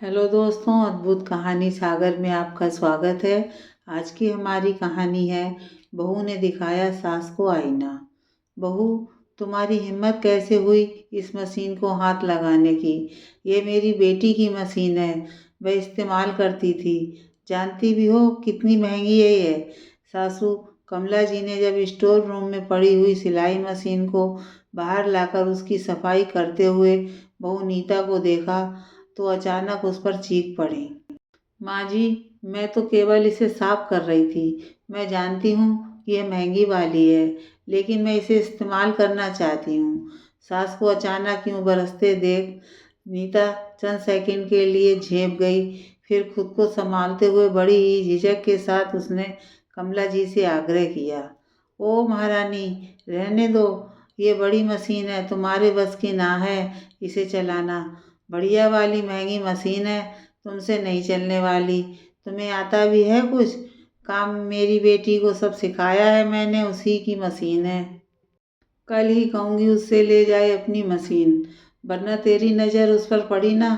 Hello दोस्तों, अद्भुत कहानी सागर में आपका स्वागत है। आज की हमारी कहानी है बहू ने दिखाया सास को आईना। बहू, तुम्हारी हिम्मत कैसे हुई इस मशीन को हाथ लगाने की? ये मेरी बेटी की मशीन है, वह इस्तेमाल करती थी। जानती भी हो कितनी महंगी है ये? सासू कमला जी ने जब स्टोर रूम में पड़ी हुई सिलाई मशीन को बाहर लाकर उसकी सफाई करते हुए बहू नीता को देखा तो अचानक उस पर चीख पड़ी। माँ जी, मैं तो केवल इसे साफ कर रही थी। मैं जानती हूँ कि यह महंगी वाली है, लेकिन मैं इसे इस्तेमाल करना चाहती हूँ। सास को अचानक यूं बरसते देख नीता चंद सेकंड के लिए झेप गई। फिर खुद को संभालते हुए बड़ी ही झिझक के साथ उसने कमला जी से आग्रह किया, ओ महारानी, रहने दो। ये बड़ी मशीन है, तुम्हारे बस की ना है इसे चलाना। बढ़िया वाली महंगी मशीन है, तुमसे नहीं चलने वाली। तुम्हें आता भी है कुछ काम? मेरी बेटी को सब सिखाया है मैंने, उसी की मशीन है। कल ही कहूँगी उससे ले जाए अपनी मशीन, वरना तेरी नज़र उस पर पड़ी ना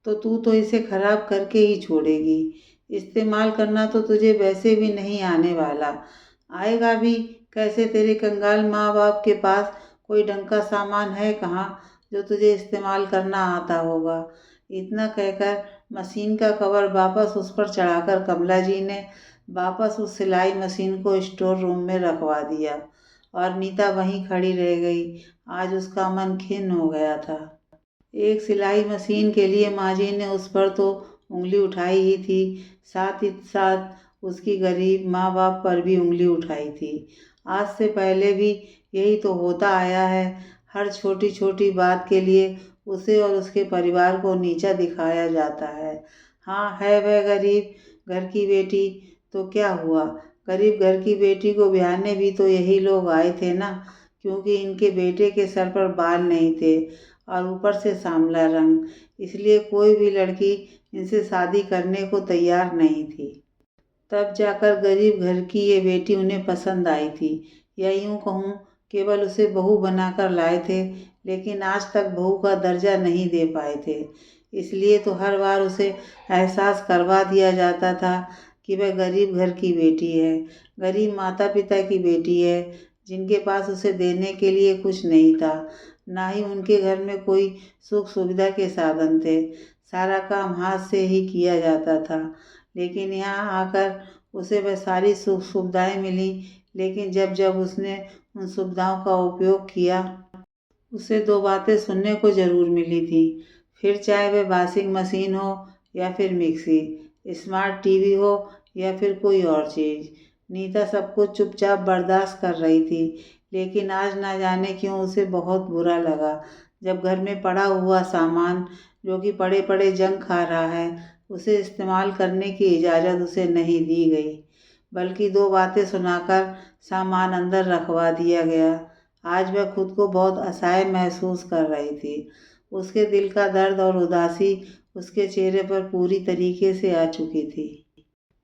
तो तू तो इसे खराब करके ही छोड़ेगी। इस्तेमाल करना तो तुझे वैसे भी नहीं आने वाला। आएगा भी कैसे? तेरे कंगाल माँ बाप के पास कोई ढंग का सामान है कहाँ जो तुझे इस्तेमाल करना आता होगा? इतना कहकर मशीन का कवर वापस उस पर चढ़ाकर कमला जी ने वापस उस सिलाई मशीन को स्टोर रूम में रखवा दिया और नीता वहीं खड़ी रह गई। आज उसका मन खिन्न हो गया था। एक सिलाई मशीन के लिए माँ जी ने उस पर तो उंगली उठाई ही थी, साथ ही साथ उसकी गरीब माँ बाप पर भी उंगली उठाई थी। आज से पहले भी यही तो होता आया है। हर छोटी छोटी बात के लिए उसे और उसके परिवार को नीचा दिखाया जाता है। हाँ, है वह गरीब घर की बेटी, तो क्या हुआ? गरीब घर की बेटी को ब्याहने भी तो यही लोग आए थे ना, क्योंकि इनके बेटे के सर पर बाल नहीं थे और ऊपर से सांवला रंग, इसलिए कोई भी लड़की इनसे शादी करने को तैयार नहीं थी। तब जाकर गरीब घर की ये बेटी उन्हें पसंद आई थी, या यूं कहूँ केवल उसे बहू बनाकर लाए थे, लेकिन आज तक बहू का दर्जा नहीं दे पाए थे। इसलिए तो हर बार उसे एहसास करवा दिया जाता था कि वह गरीब घर की बेटी है, गरीब माता पिता की बेटी है, जिनके पास उसे देने के लिए कुछ नहीं था। ना ही उनके घर में कोई सुख सुविधा के साधन थे, सारा काम हाथ से ही किया जाता था। लेकिन यहाँ आकर उसे वह सारी सुख सुविधाएं मिली, लेकिन जब जब उसने उन सुविधाओं का उपयोग किया, उसे दो बातें सुनने को ज़रूर मिली थी। फिर चाहे वह वॉशिंग मशीन हो या फिर मिक्सी, स्मार्ट टीवी हो या फिर कोई और चीज़, नीता सब कुछ चुपचाप बर्दाश्त कर रही थी। लेकिन आज ना जाने क्यों उसे बहुत बुरा लगा जब घर में पड़ा हुआ सामान, जो कि पड़े पड़े जंग खा रहा है, उसे इस्तेमाल करने की इजाज़त उसे नहीं दी गई, बल्कि दो बातें सुनाकर सामान अंदर रखवा दिया गया। आज वह खुद को बहुत असहाय महसूस कर रही थी। उसके दिल का दर्द और उदासी उसके चेहरे पर पूरी तरीके से आ चुकी थी।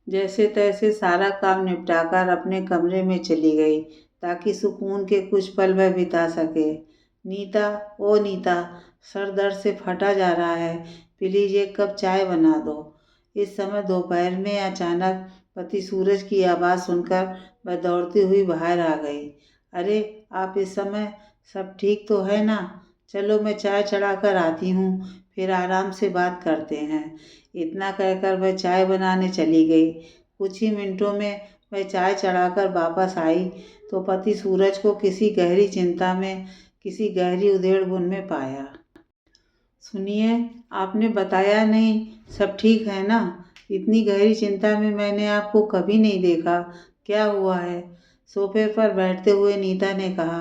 जैसे तैसे सारा काम निपटाकर अपने कमरे में चली गई ताकि सुकून के कुछ पल वह बिता सके। नीता, ओ नीता, सर दर्द से फटा जा रहा है, प्लीज एक कप चाय बना दो। इस समय दोपहर में अचानक पति सूरज की आवाज़ सुनकर वह दौड़ती हुई बाहर आ गई। अरे, आप इस समय? सब ठीक तो है ना? चलो मैं चाय चढ़ा कर आती हूँ, फिर आराम से बात करते हैं। इतना कहकर वह चाय बनाने चली गई। कुछ ही मिनटों में वह चाय चढ़ाकर वापस आई तो पति सूरज को किसी गहरी चिंता में, किसी गहरी उधेड़-बुन में पाया। सुनिए, आपने बताया नहीं, सब ठीक है ना? इतनी गहरी चिंता में मैंने आपको कभी नहीं देखा। क्या हुआ है? सोफे पर बैठते हुए नीता ने कहा।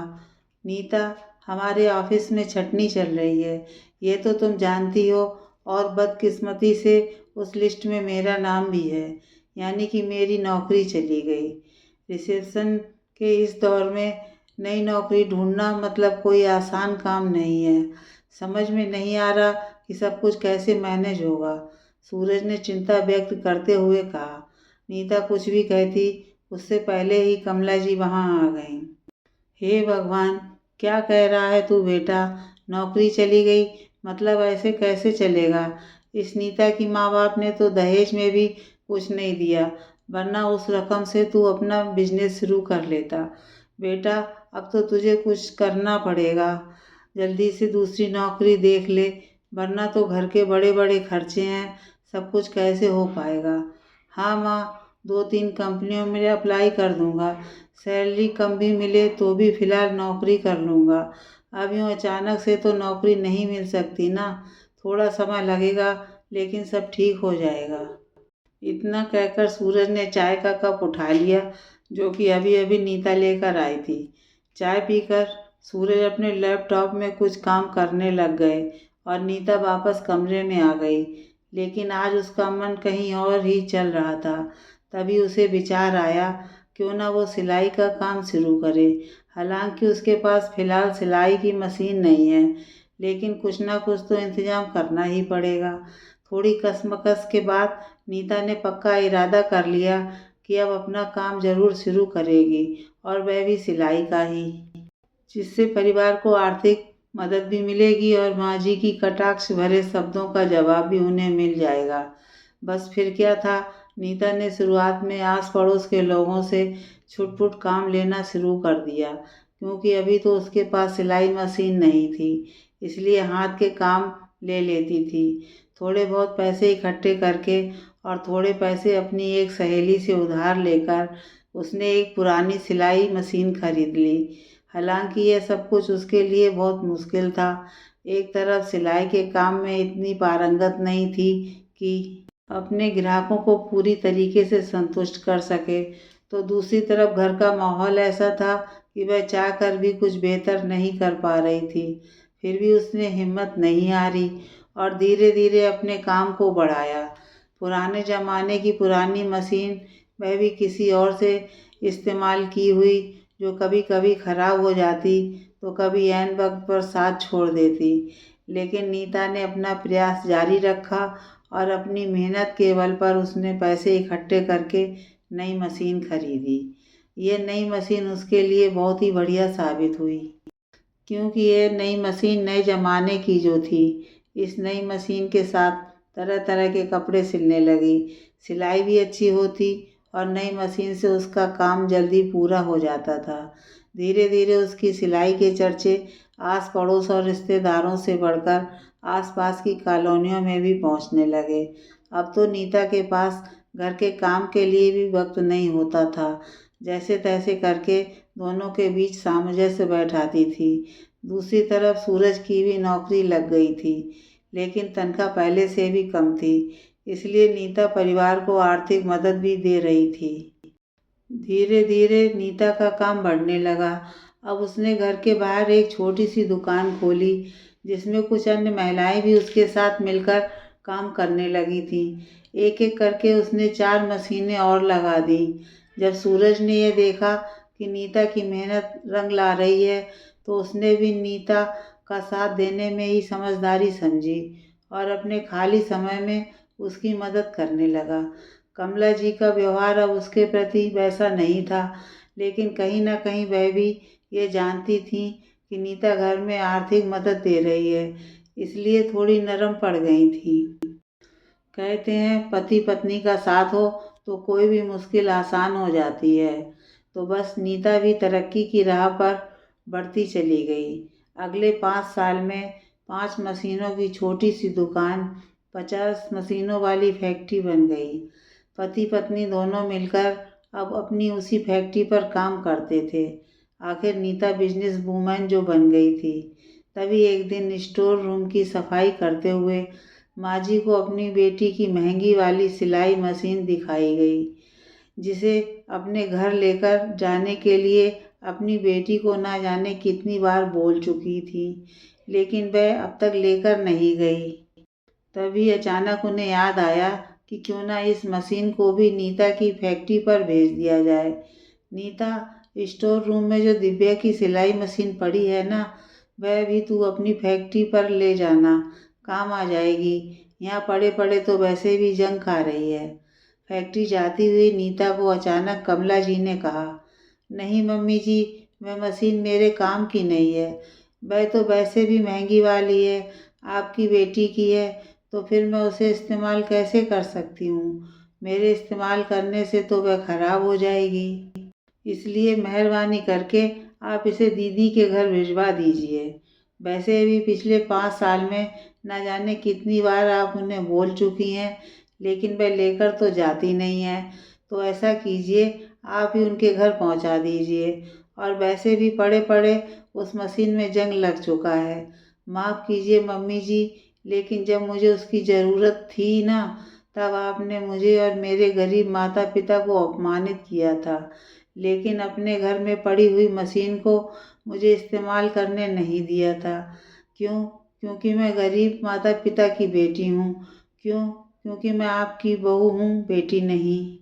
नीता, हमारे ऑफिस में छटनी चल रही है, ये तो तुम जानती हो, और बदकिस्मती से उस लिस्ट में मेरा नाम भी है, यानी कि मेरी नौकरी चली गई। रिसेप्शन के इस दौर में नई नौकरी ढूंढना मतलब कोई आसान काम नहीं है। समझ में नहीं आ रहा कि सब कुछ कैसे मैनेज होगा, सूरज ने चिंता व्यक्त करते हुए कहा। नीता कुछ भी कहती उससे पहले ही कमला जी वहाँ आ गईं। हे भगवान, क्या कह रहा है तू बेटा? नौकरी चली गई मतलब ऐसे कैसे चलेगा? इस नीता की माँ बाप ने तो दहेज में भी कुछ नहीं दिया, वरना उस रकम से तू अपना बिजनेस शुरू कर लेता। बेटा, अब तो तुझे कुछ करना पड़ेगा, जल्दी से दूसरी नौकरी देख ले, वरना तो घर के बड़े बड़े खर्चे हैं, सब कुछ कैसे हो पाएगा। हाँ माँ, 2-3 कंपनियों में अप्लाई कर दूंगा, सैलरी कम भी मिले तो भी फिलहाल नौकरी कर लूँगा। अब यूँ अचानक से तो नौकरी नहीं मिल सकती ना, थोड़ा समय लगेगा लेकिन सब ठीक हो जाएगा। इतना कहकर सूरज ने चाय का कप उठा लिया, जो कि अभी अभी नीता लेकर आई थी। चाय पीकर सूरज अपने लैपटॉप में कुछ काम करने लग गए और नीता वापस कमरे में आ गई। लेकिन आज उसका मन कहीं और ही चल रहा था। तभी उसे विचार आया, क्यों ना वो सिलाई का काम शुरू करे। हालांकि उसके पास फिलहाल सिलाई की मशीन नहीं है, लेकिन कुछ ना कुछ तो इंतजाम करना ही पड़ेगा। थोड़ी कसमकस के बाद नीता ने पक्का इरादा कर लिया कि अब अपना काम जरूर शुरू करेगी, और वह भी सिलाई का ही, जिससे परिवार को आर्थिक मदद भी मिलेगी और माँ जी की कटाक्ष भरे शब्दों का जवाब भी उन्हें मिल जाएगा। बस फिर क्या था, नीता ने शुरुआत में आस पड़ोस के लोगों से छुटपुट काम लेना शुरू कर दिया, क्योंकि अभी तो उसके पास सिलाई मशीन नहीं थी, इसलिए हाथ के काम ले लेती थी। थोड़े बहुत पैसे इकट्ठे करके और थोड़े पैसे अपनी एक सहेली से उधार लेकर उसने एक पुरानी सिलाई मशीन खरीद ली। हालांकि यह सब कुछ उसके लिए बहुत मुश्किल था। एक तरफ सिलाई के काम में इतनी पारंगत नहीं थी कि अपने ग्राहकों को पूरी तरीके से संतुष्ट कर सके, तो दूसरी तरफ घर का माहौल ऐसा था कि वह चाहकर भी कुछ बेहतर नहीं कर पा रही थी। फिर भी उसने हिम्मत नहीं हारी और धीरे धीरे अपने काम को बढ़ाया। पुराने ज़माने की पुरानी मशीन, वह भी किसी और से इस्तेमाल की हुई, जो कभी कभी खराब हो जाती तो कभी ऐन वक्त पर साथ छोड़ देती। लेकिन नीता ने अपना प्रयास जारी रखा और अपनी मेहनत के बल पर उसने पैसे इकट्ठे करके नई मशीन खरीदी। ये नई मशीन उसके लिए बहुत ही बढ़िया साबित हुई, क्योंकि ये नई मशीन नए ज़माने की जो थी। इस नई मशीन के साथ तरह तरह के कपड़े सिलने लगी, सिलाई भी अच्छी होती और नई मशीन से उसका काम जल्दी पूरा हो जाता था। धीरे धीरे उसकी सिलाई के चर्चे आस पड़ोस और रिश्तेदारों से बढ़कर आसपास की कॉलोनियों में भी पहुंचने लगे। अब तो नीता के पास घर के काम के लिए भी वक्त नहीं होता था। जैसे तैसे करके दोनों के बीच सामंजस्य बैठाती थी। दूसरी तरफ सूरज की भी नौकरी लग गई थी, लेकिन तनख्वाह पहले से भी कम थी, इसलिए नीता परिवार को आर्थिक मदद भी दे रही थी। धीरे धीरे नीता का काम बढ़ने लगा। अब उसने घर के बाहर एक छोटी सी दुकान खोली, जिसमें कुछ अन्य महिलाएं भी उसके साथ मिलकर काम करने लगी थीं। एक एक करके उसने 4 मशीनें और लगा दी। जब सूरज ने यह देखा कि नीता की मेहनत रंग ला रही है, तो उसने भी नीता का साथ देने में ही समझदारी समझी और अपने खाली समय में उसकी मदद करने लगा। कमला जी का व्यवहार अब उसके प्रति वैसा नहीं था, लेकिन कहीं ना कहीं वह भी ये जानती थी कि नीता घर में आर्थिक मदद दे रही है, इसलिए थोड़ी नरम पड़ गई थी। कहते हैं, पति पत्नी का साथ हो तो कोई भी मुश्किल आसान हो जाती है। तो बस नीता भी तरक्की की राह पर बढ़ती चली गई। अगले 5 साल में 5 मशीनों की छोटी सी दुकान 50 मशीनों वाली फैक्ट्री बन गई। पति पत्नी दोनों मिलकर अब अपनी उसी फैक्ट्री पर काम करते थे। आखिर नीता बिजनेस वूमन जो बन गई थी। तभी एक दिन स्टोर रूम की सफाई करते हुए माँ जी को अपनी बेटी की महंगी वाली सिलाई मशीन दिखाई गई, जिसे अपने घर लेकर जाने के लिए अपनी बेटी को ना जाने कितनी बार बोल चुकी थी, लेकिन वह अब तक लेकर नहीं गई। तभी अचानक उन्हें याद आया कि क्यों ना इस मशीन को भी नीता की फैक्ट्री पर भेज दिया जाए। नीता, स्टोर रूम में जो दिव्या की सिलाई मशीन पड़ी है ना, वह भी तू अपनी फैक्ट्री पर ले जाना, काम आ जाएगी। यहाँ पड़े पड़े तो वैसे भी जंग खा रही है। फैक्ट्री जाती हुई नीता को अचानक कमला जी ने कहा, नहीं मम्मी जी, वह मशीन मेरे काम की नहीं है, वह तो वैसे भी महंगी वाली है, आपकी बेटी की है, तो फिर मैं उसे इस्तेमाल कैसे कर सकती हूँ? मेरे इस्तेमाल करने से तो वह खराब हो जाएगी। इसलिए मेहरबानी करके आप इसे दीदी के घर भिजवा दीजिए। वैसे भी पिछले 5 साल में न जाने कितनी बार आप उन्हें बोल चुकी हैं, लेकिन वह लेकर तो जाती नहीं हैं। तो ऐसा कीजिए, आप ही उनके घर पहुंचा दीजिए। और वैसे भी पड़े-पड़े उस मशीन में जंग लग चुका है। माफ़ कीजिए मम्मी जी, लेकिन जब मुझे उसकी ज़रूरत थी ना, तब आपने मुझे और मेरे गरीब माता-पिता को अपमानित किया था। लेकिन अपने घर में पड़ी हुई मशीन को मुझे इस्तेमाल करने नहीं दिया था। क्यों? क्योंकि मैं गरीब माता-पिता की बेटी हूँ। क्यों? क्योंकि मैं आपकी बहू हूँ, बेटी नहीं।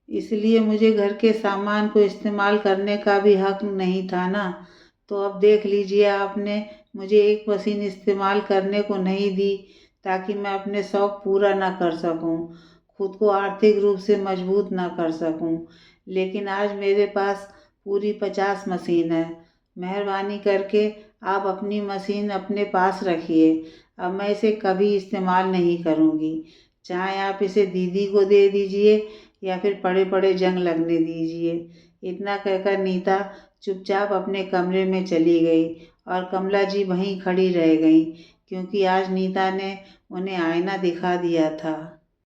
इसलिए मुझे घर के सामान को इस्तेमाल करने का भी हक नहीं था ना। तो अब देख लीजिए, आपने मुझे एक मशीन इस्तेमाल करने को नहीं दी, ताकि मैं अपने शौक़ पूरा ना कर सकूं, खुद को आर्थिक रूप से मजबूत ना कर सकूं। लेकिन आज मेरे पास पूरी 50 मशीन है। मेहरबानी करके आप अपनी मशीन अपने पास रखिए। अब मैं इसे कभी इस्तेमाल नहीं करूँगी। चाहे आप इसे दीदी को दे दीजिए या फिर पड़े-पड़े जंग लगने दीजिए। इतना कहकर नीता चुपचाप अपने कमरे में चली गई और कमला जी वहीं खड़ी रह गईं, क्योंकि आज नीता ने उन्हें आईना दिखा दिया था।